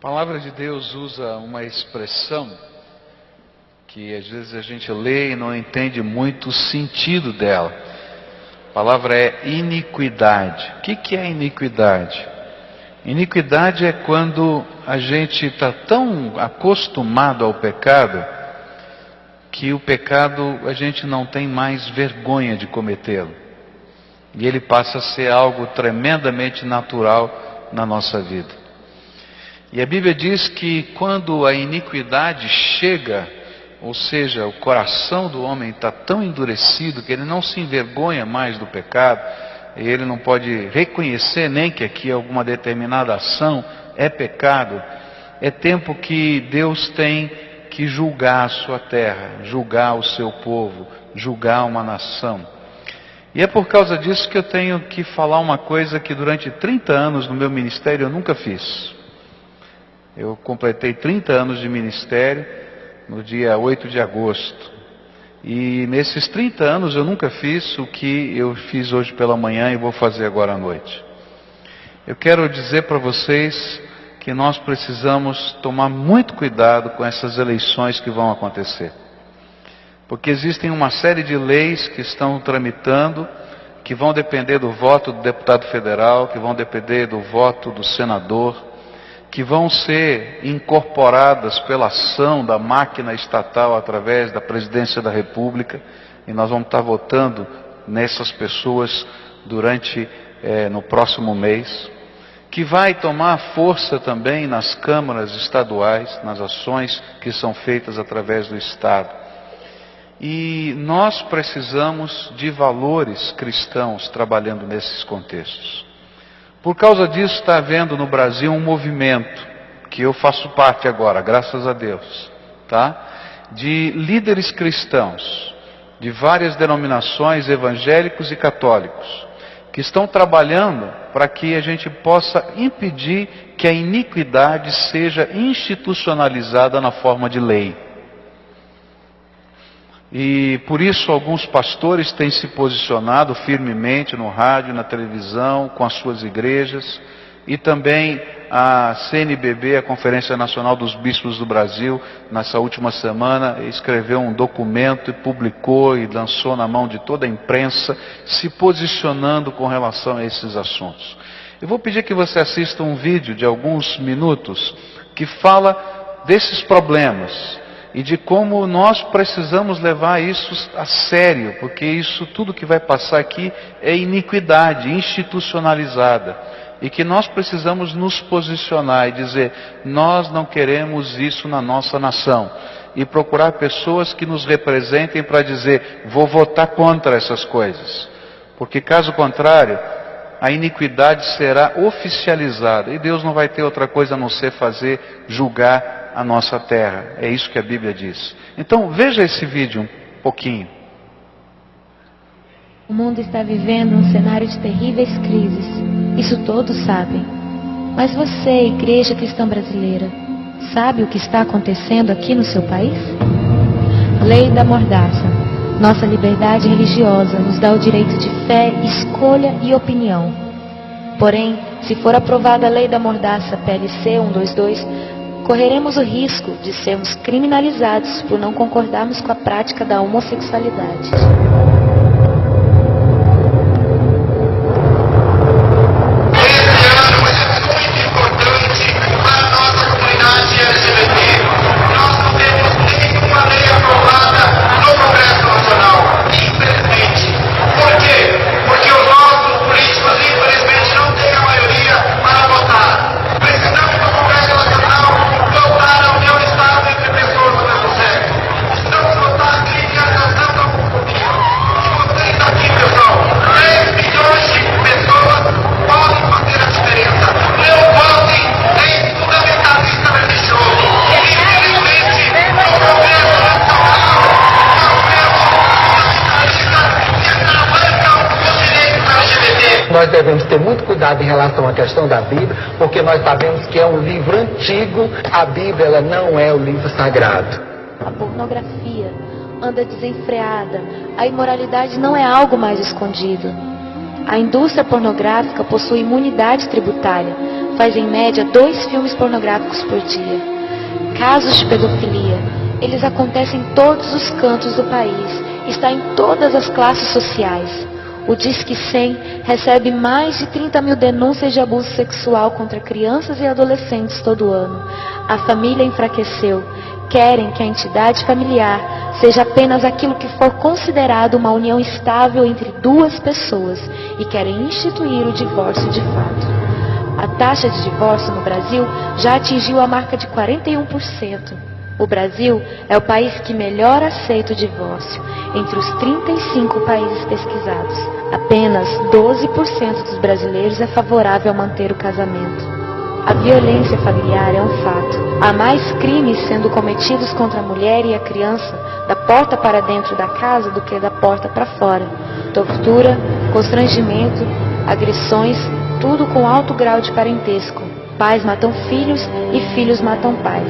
A palavra de Deus usa uma expressão que às vezes a gente lê e não entende muito o sentido dela. A palavra é iniquidade. O que é iniquidade? Iniquidade é quando a gente está tão acostumado ao pecado que o pecado a gente não tem mais vergonha de cometê-lo. E ele passa a ser algo tremendamente natural na nossa vida. E a Bíblia diz que quando a iniquidade chega, ou seja, o coração do homem está tão endurecido que ele não se envergonha mais do pecado, e ele não pode reconhecer nem que aqui alguma determinada ação é pecado, é tempo que Deus tem que julgar a sua terra, julgar o seu povo, julgar uma nação. E é por causa disso que eu tenho que falar uma coisa que durante 30 anos no meu ministério eu nunca fiz. Eu completei 30 anos de ministério no dia 8 de agosto. E nesses 30 anos eu nunca fiz o que eu fiz hoje pela manhã e vou fazer agora à noite. Eu quero dizer para vocês que nós precisamos tomar muito cuidado com essas eleições que vão acontecer. Porque existem uma série de leis que estão tramitando, que vão depender do voto do deputado federal, que vão depender do voto do senador, que vão ser incorporadas pela ação da máquina estatal através da presidência da República, e nós vamos estar votando nessas pessoas no próximo mês, que vai tomar força também nas câmaras estaduais, nas ações que são feitas através do Estado. E nós precisamos de valores cristãos trabalhando nesses contextos. Por causa disso está havendo no Brasil um movimento, que eu faço parte agora, graças a Deus, tá? De líderes cristãos, de várias denominações evangélicos e católicos, que estão trabalhando para que a gente possa impedir que a iniquidade seja institucionalizada na forma de lei. E por isso alguns pastores têm se posicionado firmemente no rádio, na televisão, com as suas igrejas, e também a CNBB, a Conferência Nacional dos Bispos do Brasil, nessa última semana escreveu um documento e publicou e lançou na mão de toda a imprensa, se posicionando com relação a esses assuntos. Eu vou pedir que você assista um vídeo de alguns minutos que fala desses problemas e de como nós precisamos levar isso a sério, porque isso tudo que vai passar aqui é iniquidade institucionalizada, e que nós precisamos nos posicionar e dizer, nós não queremos isso na nossa nação, e procurar pessoas que nos representem para dizer, vou votar contra essas coisas, porque caso contrário, a iniquidade será oficializada, e Deus não vai ter outra coisa a não ser julgar a nossa terra. É isso que a Bíblia diz. Então veja esse vídeo um pouquinho. O mundo está vivendo um cenário de terríveis crises. Isso todos sabem. Mas você, Igreja Cristã Brasileira, sabe o que está acontecendo aqui no seu país? Lei da Mordaça. Nossa liberdade religiosa nos dá o direito de fé, escolha e opinião. Porém, se for aprovada a Lei da Mordaça PLC 122, correremos o risco de sermos criminalizados por não concordarmos com a prática da homossexualidade. Nós devemos ter muito cuidado em relação à questão da Bíblia, porque nós sabemos que é um livro antigo, a Bíblia ela não é o livro sagrado. A pornografia anda desenfreada, a imoralidade não é algo mais escondido. A indústria pornográfica possui imunidade tributária, faz em média 2 filmes pornográficos por dia. Casos de pedofilia, eles acontecem em todos os cantos do país, está em todas as classes sociais. O Disque 100 recebe mais de 30 mil denúncias de abuso sexual contra crianças e adolescentes todo ano. A família enfraqueceu. Querem que a entidade familiar seja apenas aquilo que for considerado uma união estável entre 2 pessoas e querem instituir o divórcio de fato. A taxa de divórcio no Brasil já atingiu a marca de 41%. O Brasil é o país que melhor aceita o divórcio entre os 35 países pesquisados. Apenas 12% dos brasileiros é favorável a manter o casamento. A violência familiar é um fato. Há mais crimes sendo cometidos contra a mulher e a criança da porta para dentro da casa do que da porta para fora. Tortura, constrangimento, agressões, tudo com alto grau de parentesco. Pais matam filhos e filhos matam pais.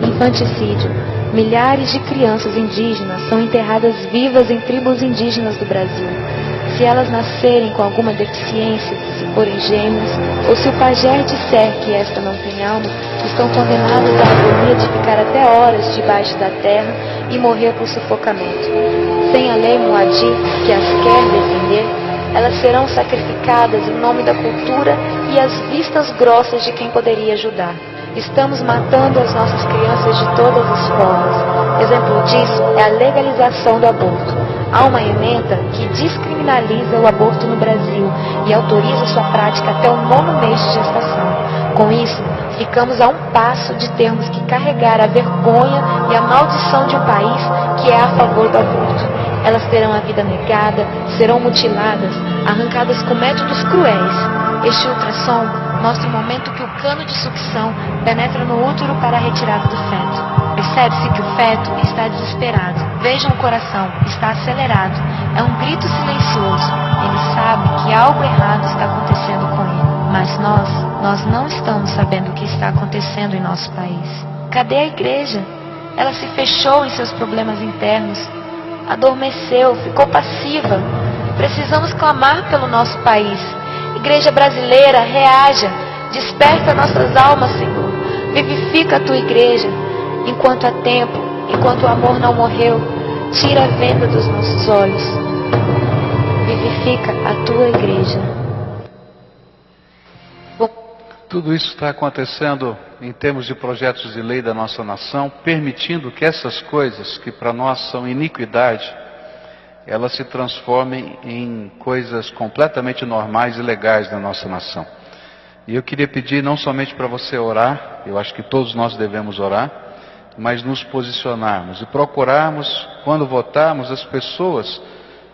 Infanticídio. Milhares de crianças indígenas são enterradas vivas em tribos indígenas do Brasil. Se elas nascerem com alguma deficiência, se forem gêmeas, ou se o pajé disser que esta não tem alma, estão condenadas à agonia de ficar até horas debaixo da terra e morrer por sufocamento. Sem a lei Moadi, que as quer defender, elas serão sacrificadas em nome da cultura e às vistas grossas de quem poderia ajudar. Estamos matando as nossas crianças de todas as formas. Exemplo disso é a legalização do aborto. Há uma emenda que descriminaliza o aborto no Brasil e autoriza sua prática até o 9º mês de gestação. Com isso, ficamos a um passo de termos que carregar a vergonha e a maldição de um país que é a favor do aborto. Elas terão a vida negada, serão mutiladas, arrancadas com métodos cruéis. Este ultrassom mostra o momento que o cano de sucção penetra no útero para a retirada do feto. Percebe-se que o feto está desesperado. Vejam o coração, está acelerado. É um grito silencioso. Ele sabe que algo errado está acontecendo com ele. Mas nós não estamos sabendo o que está acontecendo em nosso país. Cadê a igreja? Ela se fechou em seus problemas internos. Adormeceu, ficou passiva. Precisamos clamar pelo nosso país. Igreja brasileira, reaja, desperta nossas almas, Senhor. Vivifica a tua igreja. Enquanto há tempo, enquanto o amor não morreu, tira a venda dos nossos olhos. Vivifica a tua igreja. Tudo isso está acontecendo em termos de projetos de lei da nossa nação, permitindo que essas coisas que para nós são iniquidade, elas se transformem em coisas completamente normais e legais da nossa nação. E eu queria pedir não somente para você orar, eu acho que todos nós devemos orar, mas nos posicionarmos e procurarmos, quando votarmos, as pessoas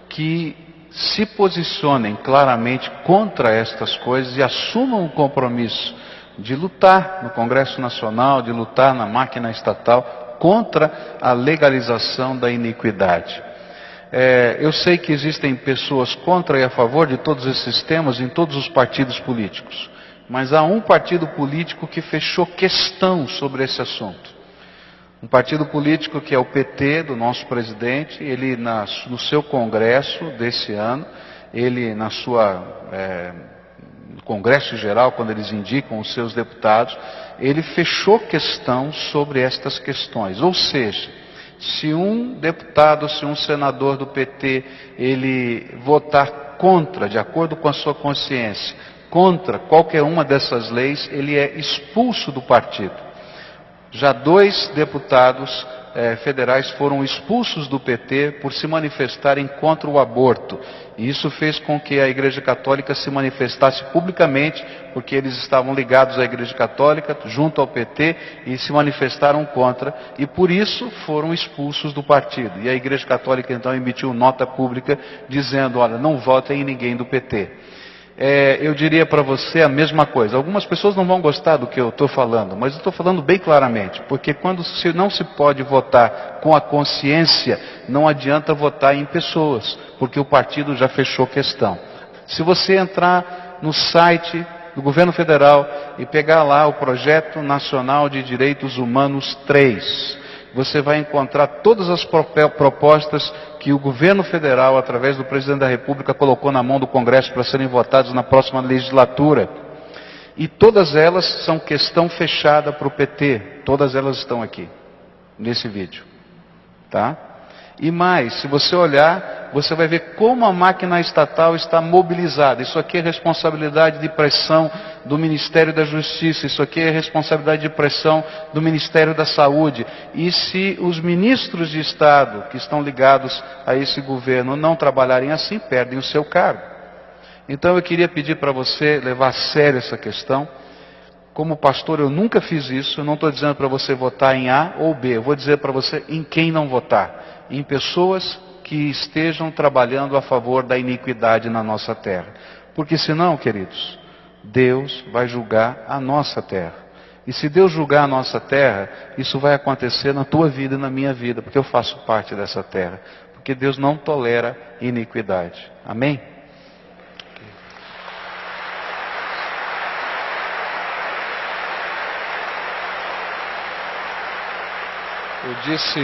que se posicionem claramente contra estas coisas e assumam o compromisso de lutar no Congresso Nacional, de lutar na máquina estatal contra a legalização da iniquidade. Eu sei que existem pessoas contra e a favor de todos esses temas em todos os partidos políticos, mas há um partido político que fechou questão sobre esse assunto. Um partido político que é o PT, do nosso presidente. Ele no seu congresso desse ano, ele no congresso geral, quando eles indicam os seus deputados, ele fechou questão sobre estas questões. Ou seja, se um deputado, se um senador do PT, ele votar contra, de acordo com a sua consciência, contra qualquer uma dessas leis, ele é expulso do partido. Já 2 deputados federais foram expulsos do PT por se manifestarem contra o aborto. E isso fez com que a Igreja Católica se manifestasse publicamente, porque eles estavam ligados à Igreja Católica, junto ao PT, e se manifestaram contra, e por isso foram expulsos do partido. E a Igreja Católica então emitiu nota pública dizendo, olha, não votem em ninguém do PT. Eu diria para você a mesma coisa. Algumas pessoas não vão gostar do que eu estou falando, mas eu estou falando bem claramente, porque quando não se pode votar com a consciência, não adianta votar em pessoas, porque o partido já fechou questão. Se você entrar no site do Governo Federal e pegar lá o Projeto Nacional de Direitos Humanos 3, você vai encontrar todas as propostas que o governo federal, através do presidente da República, colocou na mão do Congresso para serem votadas na próxima legislatura. E todas elas são questão fechada para o PT. Todas elas estão aqui, nesse vídeo. Tá? E mais, se você olhar, você vai ver como a máquina estatal está mobilizada. Isso aqui é responsabilidade de pressão do Ministério da Justiça. Isso aqui é responsabilidade de pressão do Ministério da Saúde. E se os ministros de Estado que estão ligados a esse governo não trabalharem assim, perdem o seu cargo. Então eu queria pedir para você levar a sério essa questão. Como pastor eu nunca fiz isso, eu não estou dizendo para você votar em A ou B, eu vou dizer para você em quem não votar. Em pessoas que estejam trabalhando a favor da iniquidade na nossa terra. Porque senão, queridos, Deus vai julgar a nossa terra. E se Deus julgar a nossa terra, isso vai acontecer na tua vida e na minha vida, porque eu faço parte dessa terra. Porque Deus não tolera iniquidade. Amém? Eu disse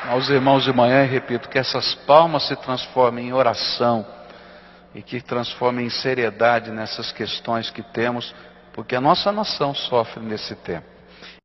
aos irmãos de manhã e repito, que essas palmas se transformem em oração e que transformem em seriedade nessas questões que temos, porque a nossa nação sofre nesse tempo.